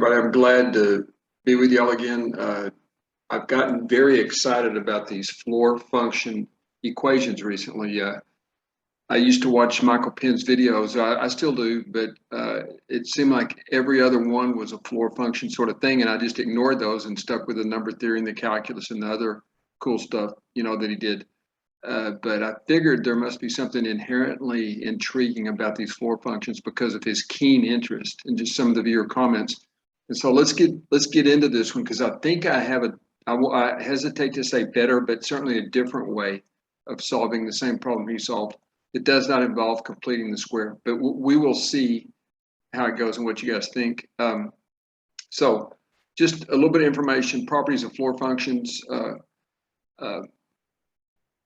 But I'm glad to be with y'all again. I've gotten very excited about these floor function equations recently. I used to watch Michael Penn's videos. I still do, but it seemed like every other one was a floor function sort of thing, and I just ignored those and stuck with the number theory and the calculus and the other cool stuff, that he did. But I figured there must be something inherently intriguing about these floor functions because of his keen interest and just some of the viewer comments. And so let's get into this one because I think I have I hesitate to say better, but certainly a different way of solving the same problem he solved. It does not involve completing the square, but we will see how it goes and what you guys think. So just a little bit of information, properties of floor functions.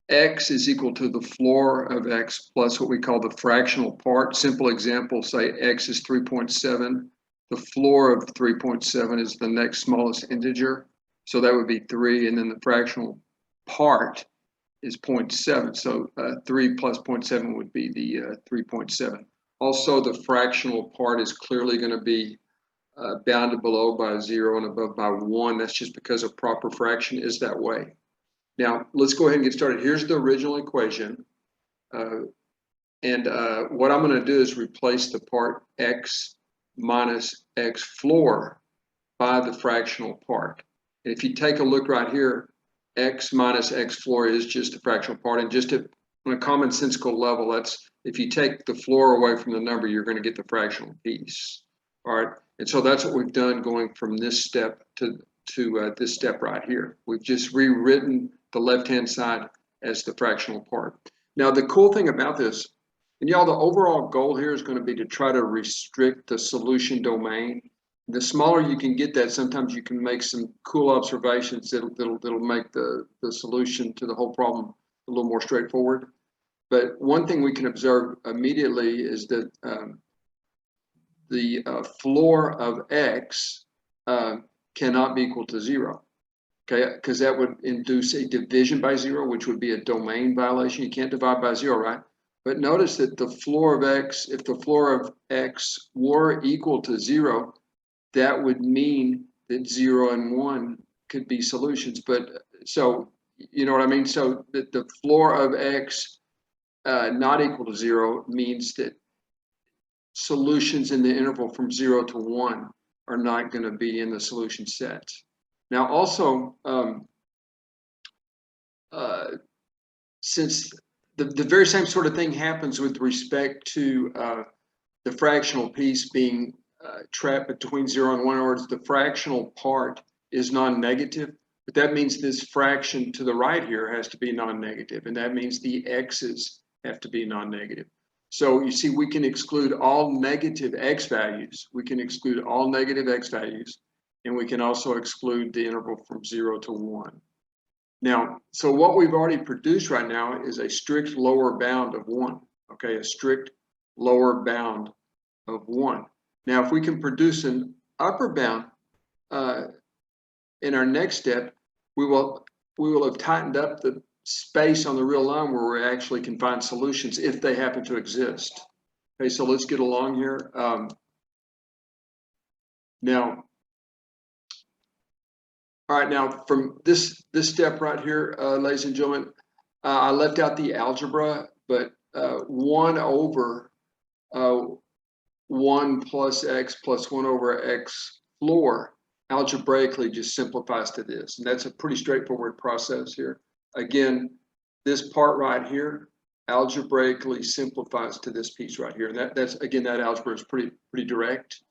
X is equal to the floor of X plus what we call the fractional part. Simple example, say X is 3.7. The floor of 3.7 is the next smallest integer. So that would be 3, and then the fractional part is 0.7. So 3 plus 0.7 would be the 3.7. Also, the fractional part is clearly going to be bounded below by 0 and above by 1. That's just because a proper fraction is that way. Now, let's go ahead and get started. Here's the original equation. What I'm going to do is replace the part X minus X floor by the fractional part. And if you take a look right here, X minus X floor is just a fractional part. And just on a commonsensical level, that's if you take the floor away from the number, you're going to get the fractional piece. All right. And so that's what we've done going from this step to this step right here. We've just rewritten the left-hand side as the fractional part. Now, the cool thing about this, and y'all, the overall goal here is going to be to try to restrict the solution domain. The smaller you can get that, sometimes you can make some cool observations that'll make the solution to the whole problem a little more straightforward. But one thing we can observe immediately is that the floor of X cannot be equal to 0. Okay, because that would induce a division by 0, which would be a domain violation. You can't divide by 0, right? But notice that the floor of X, if the floor of X were equal to 0, that would mean that 0 and 1 could be solutions. But so, you know what I mean? So that the floor of X not equal to 0 means that solutions in the interval from 0 to 1 are not going to be in the solution set. Now, also, since the very same sort of thing happens with respect to the fractional piece being trapped between 0 and 1, in other words, the fractional part is non-negative, but that means this fraction to the right here has to be non-negative, and that means the x's have to be non-negative. So you see, we can exclude all negative x values. We can exclude all negative x values. And we can also exclude the interval from 0 to 1. Now, so what we've already produced right now is a strict lower bound of 1, okay? A strict lower bound of 1. Now, if we can produce an upper bound in our next step, we will have tightened up the space on the real line where we actually can find solutions if they happen to exist. Okay, so let's get along here. All right, now from this step right here, ladies and gentlemen, I left out the algebra, but 1 over 1 plus x plus 1 over x floor algebraically just simplifies to this. And that's a pretty straightforward process here. Again, this part right here algebraically simplifies to this piece right here. And that's again, that algebra is pretty direct.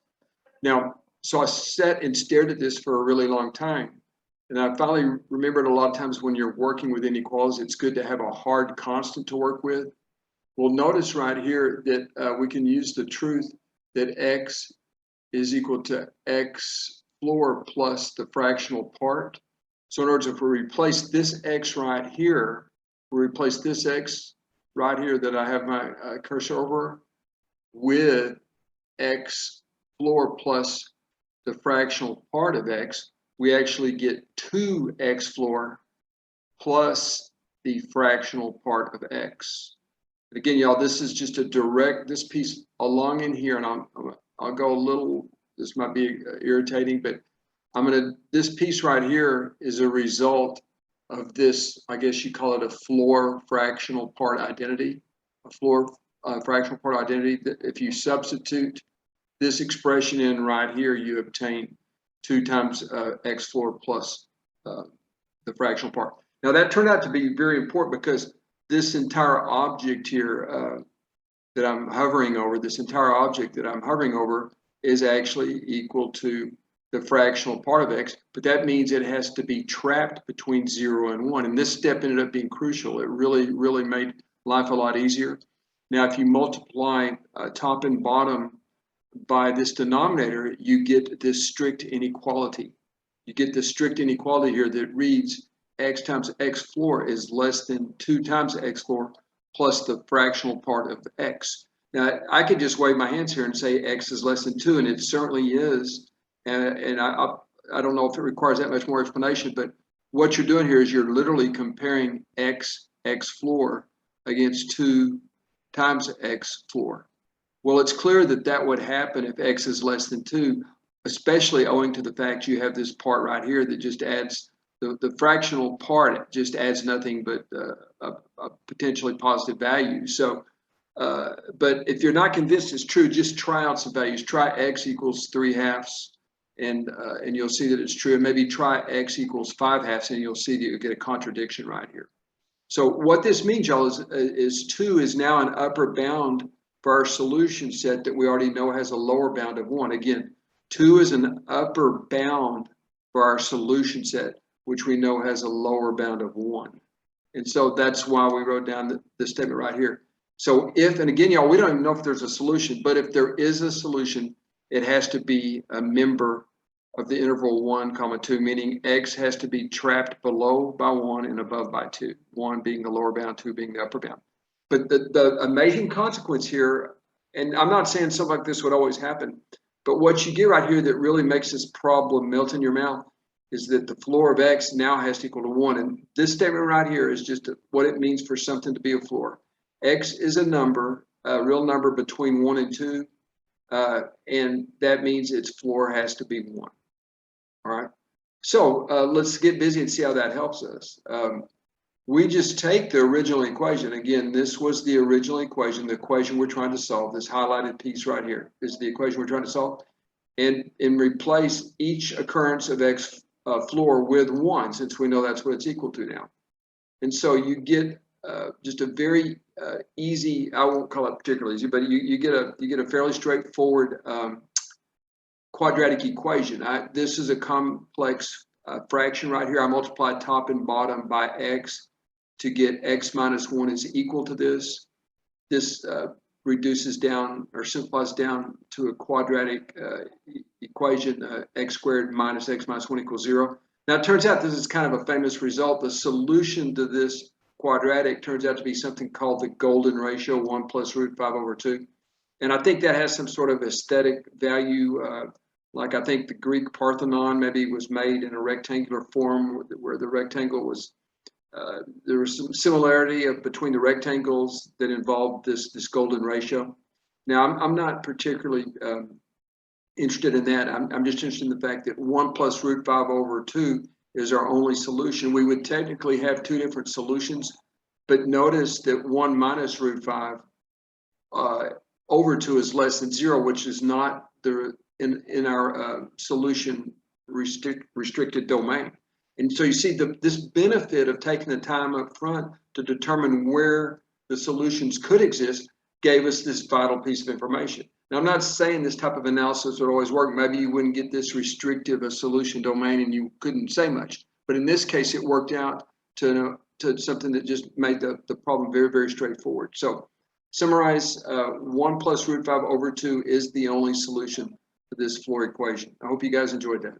Now, so I sat and stared at this for a really long time. And I finally remembered a lot of times when you're working with inequalities, it's good to have a hard constant to work with. Well, notice right here that we can use the truth that x is equal to x floor plus the fractional part. So in other words, if we replace this x right here, we replace this x right here that I have my cursor over with x floor plus the fractional part of x, we actually get 2x floor plus the fractional part of x. And again, y'all, this is just a direct, this piece along in here, and I'll go a little this might be irritating, but this piece right here is a result of this, I guess you call it a floor fractional part identity, a floor fractional part identity. That if you substitute this expression in right here, you obtain 2 times x floor plus the fractional part. Now that turned out to be very important because this entire object here that I'm hovering over, is actually equal to the fractional part of x, but that means it has to be trapped between 0 and 1. And this step ended up being crucial. It really made life a lot easier. Now, if you multiply top and bottom by this denominator, you get this strict inequality. You get this strict inequality here that reads x times x floor is less than 2 times x floor plus the fractional part of x. Now, I could just wave my hands here and say x is less than 2, and it certainly is. And I don't know if it requires that much more explanation, but what you're doing here is you're literally comparing x floor against 2 times x floor. Well, it's clear that that would happen if x is less than 2, especially owing to the fact you have this part right here that just adds, the fractional part just adds nothing but a potentially positive value. So, but if you're not convinced it's true, just try out some values. Try x equals 3/2, and you'll see that it's true. And maybe try x equals 5/2, and you'll see that you get a contradiction right here. So what this means, y'all, is 2 is now an upper bound for our solution set that we already know has a lower bound of 1. Again, 2 is an upper bound for our solution set, which we know has a lower bound of 1. And so that's why we wrote down the statement right here. So if, and again, y'all, we don't even know if there's a solution, but if there is a solution, it has to be a member of the interval 1, 2, meaning x has to be trapped below by 1 and above by 2, 1 being the lower bound, 2 being the upper bound. But the amazing consequence here, and I'm not saying something like this would always happen, but what you get right here that really makes this problem melt in your mouth is that the floor of x now has to equal to 1. And this statement right here is just what it means for something to be a floor. X is a number, a real number between 1 and 2, and that means its floor has to be 1. All right, so let's get busy and see how that helps us. We just take the original equation. Again, this was the original equation, the equation we're trying to solve. This highlighted piece right here is the equation we're trying to solve. And replace each occurrence of x floor with 1, since we know that's what it's equal to now. And so you get just a very easy, I won't call it particularly easy, but you get a fairly straightforward quadratic equation. This is a complex fraction right here. I multiply top and bottom by x to get x minus 1 is equal to this. This reduces down or simplifies down to a quadratic equation, x squared minus x minus 1 equals 0. Now it turns out this is kind of a famous result. The solution to this quadratic turns out to be something called the golden ratio, 1 plus root 5 over 2. And I think that has some sort of aesthetic value. Like I think the Greek Parthenon maybe was made in a rectangular form where the rectangle was, there was some similarity between the rectangles that involved this golden ratio. Now, I'm not particularly interested in that. I'm just interested in the fact that 1 plus root 5 over 2 is our only solution. We would technically have 2 different solutions, but notice that 1 minus root 5 over 2 is less than 0, which is not in our solution restricted domain. And so you see this benefit of taking the time up front to determine where the solutions could exist gave us this vital piece of information. Now, I'm not saying this type of analysis would always work. Maybe you wouldn't get this restrictive a solution domain and you couldn't say much. But in this case, it worked out to something that just made the problem very, very straightforward. So summarize, 1 plus root 5 over 2 is the only solution to this floor equation. I hope you guys enjoyed that.